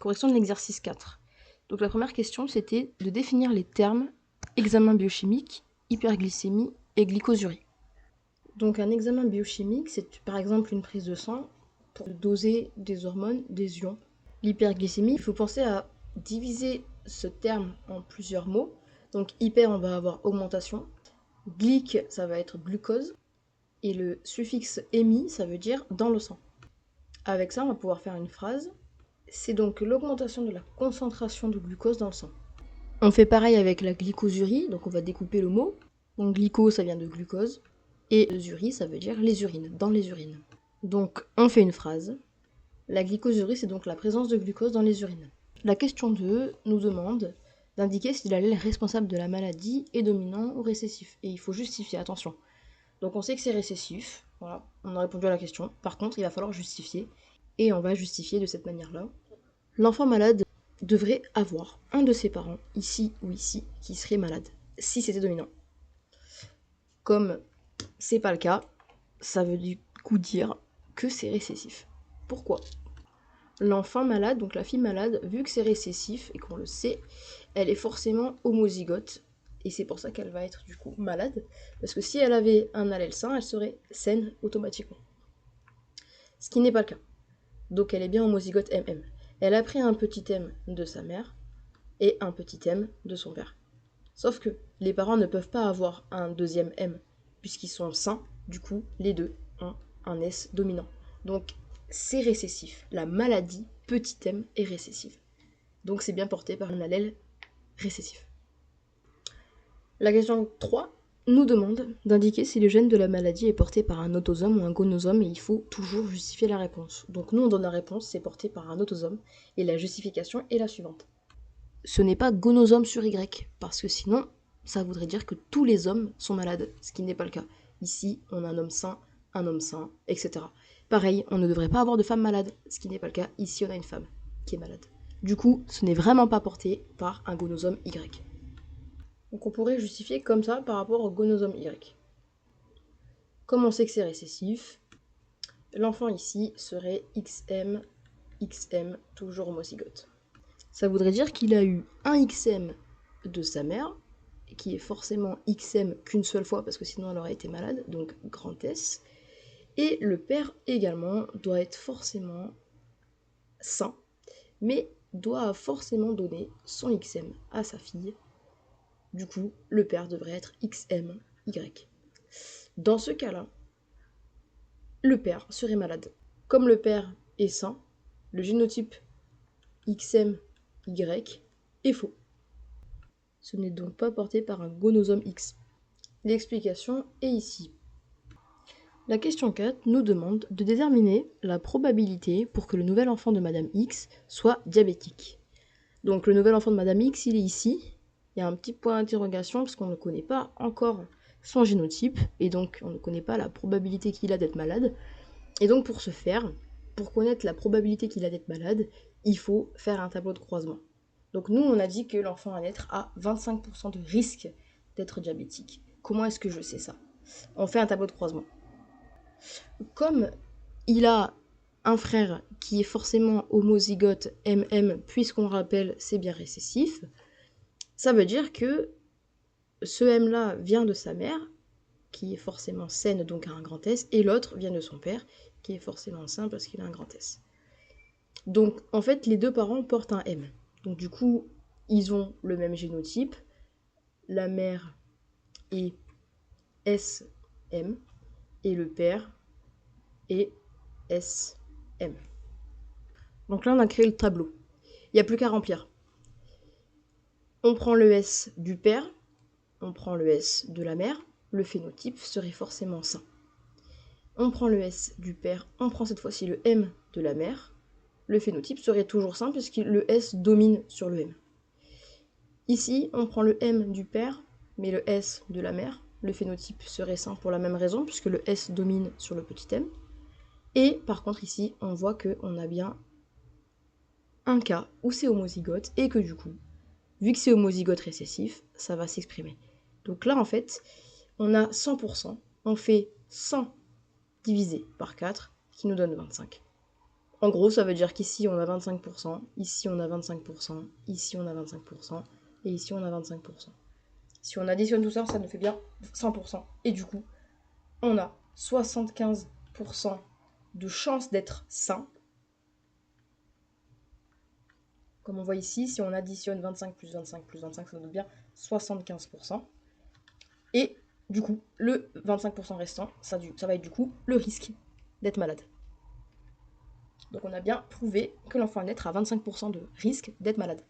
correction de l'exercice 4. Donc la première question, c'était de définir les termes examen biochimique, hyperglycémie et glycosurie. Donc un examen biochimique, c'est par exemple une prise de sang pour doser des hormones, des ions. L'hyperglycémie, il faut penser à diviser ce terme en plusieurs mots. Donc hyper, on va avoir augmentation. Glyque, ça va être glucose. Et le suffixe émis, ça veut dire dans le sang. Avec ça, on va pouvoir faire une phrase. C'est donc l'augmentation de la concentration de glucose dans le sang. On fait pareil avec la glycosurie, donc on va découper le mot. Donc glyco, ça vient de glucose. Et zurie, ça veut dire les urines, dans les urines. Donc on fait une phrase. La glycosurie, c'est donc la présence de glucose dans les urines. La question 2 nous demande d'indiquer si l'allèle responsable de la maladie est dominant ou récessif. Et il faut justifier, attention. Donc on sait que c'est récessif, voilà, on a répondu à la question. Par contre, il va falloir justifier, et on va justifier de cette manière-là. L'enfant malade devrait avoir un de ses parents, ici ou ici, qui serait malade, si c'était dominant. Comme c'est pas le cas, ça veut du coup dire que c'est récessif. Pourquoi ? L'enfant malade, donc la fille malade, vu que c'est récessif et qu'on le sait, elle est forcément homozygote. Et c'est pour ça qu'elle va être du coup malade. Parce que si elle avait un allèle sain, elle serait saine automatiquement. Ce qui n'est pas le cas. Donc elle est bien homozygote MM. Elle a pris un petit M de sa mère et un petit M de son père. Sauf que les parents ne peuvent pas avoir un deuxième M, puisqu'ils sont sains, du coup les deux ont un S dominant. Donc c'est récessif. La maladie petit m est récessive. Donc c'est bien porté par un allèle récessif. La question 3 nous demande d'indiquer si le gène de la maladie est porté par un autosome ou un gonosome, et il faut toujours justifier la réponse. Donc nous on donne la réponse, c'est porté par un autosome, et la justification est la suivante. Ce n'est pas gonosome sur Y, parce que sinon ça voudrait dire que tous les hommes sont malades, ce qui n'est pas le cas. Ici on a un homme sain, etc. Pareil, on ne devrait pas avoir de femme malade, ce qui n'est pas le cas. Ici on a une femme qui est malade. Du coup, ce n'est vraiment pas porté par un gonosome Y. Donc on pourrait justifier comme ça par rapport au gonosome Y. Comme on sait que c'est récessif, l'enfant ici serait XM, toujours homozygote. Ça voudrait dire qu'il a eu un XM de sa mère, qui est forcément XM qu'une seule fois, parce que sinon elle aurait été malade, donc grand S. Et le père également doit être forcément sain, mais doit forcément donner son XM à sa fille. Du coup, le père devrait être XMY. Dans ce cas-là, le père serait malade. Comme le père est sain, le génotype XMY est faux. Ce n'est donc pas porté par un gonosome X. L'explication est ici. La question 4 nous demande de déterminer la probabilité pour que le nouvel enfant de Madame X soit diabétique. Donc le nouvel enfant de Madame X, il est ici. Il y a un petit point d'interrogation parce qu'on ne connaît pas encore son génotype et donc on ne connaît pas la probabilité qu'il a d'être malade. Et donc pour ce faire, pour connaître la probabilité qu'il a d'être malade, il faut faire un tableau de croisement. Donc nous, on a dit que l'enfant à naître a 25% de risque d'être diabétique. Comment est-ce que je sais ça ? On fait un tableau de croisement. Comme il a un frère qui est forcément homozygote MM, puisqu'on rappelle, c'est bien récessif, ça veut dire que ce M-là vient de sa mère, qui est forcément saine, donc a un grand S, et l'autre vient de son père, qui est forcément sain parce qu'il a un grand S. Donc, en fait, les deux parents portent un M. Donc, du coup, ils ont le même génotype. La mère est SM, et le père est SM. Donc là, on a créé le tableau. Il n'y a plus qu'à remplir. On prend le S du père, on prend le S de la mère, le phénotype serait forcément sain. On prend le S du père, on prend cette fois-ci le M de la mère, le phénotype serait toujours sain puisque le S domine sur le M. Ici, on prend le M du père, mais le S de la mère, le phénotype serait sain pour la même raison puisque le S domine sur le petit m. Et par contre ici, on voit qu'on a bien un cas où c'est homozygote et que du coup, vu que c'est homozygote récessif, ça va s'exprimer. Donc là, en fait, on a 100%, on fait 100 divisé par 4, qui nous donne 25. En gros, ça veut dire qu'ici, on a 25%, ici, on a 25%, ici, on a 25%, et ici, on a 25%. Si on additionne tout ça, ça nous fait bien 100%. Et du coup, on a 75% de chance d'être sain. Comme on voit ici, si on additionne 25 plus 25 plus 25, ça donne bien 75%. Et du coup, le 25% restant, ça va être du coup le risque d'être malade. Donc on a bien prouvé que l'enfant à naître a 25% de risque d'être malade.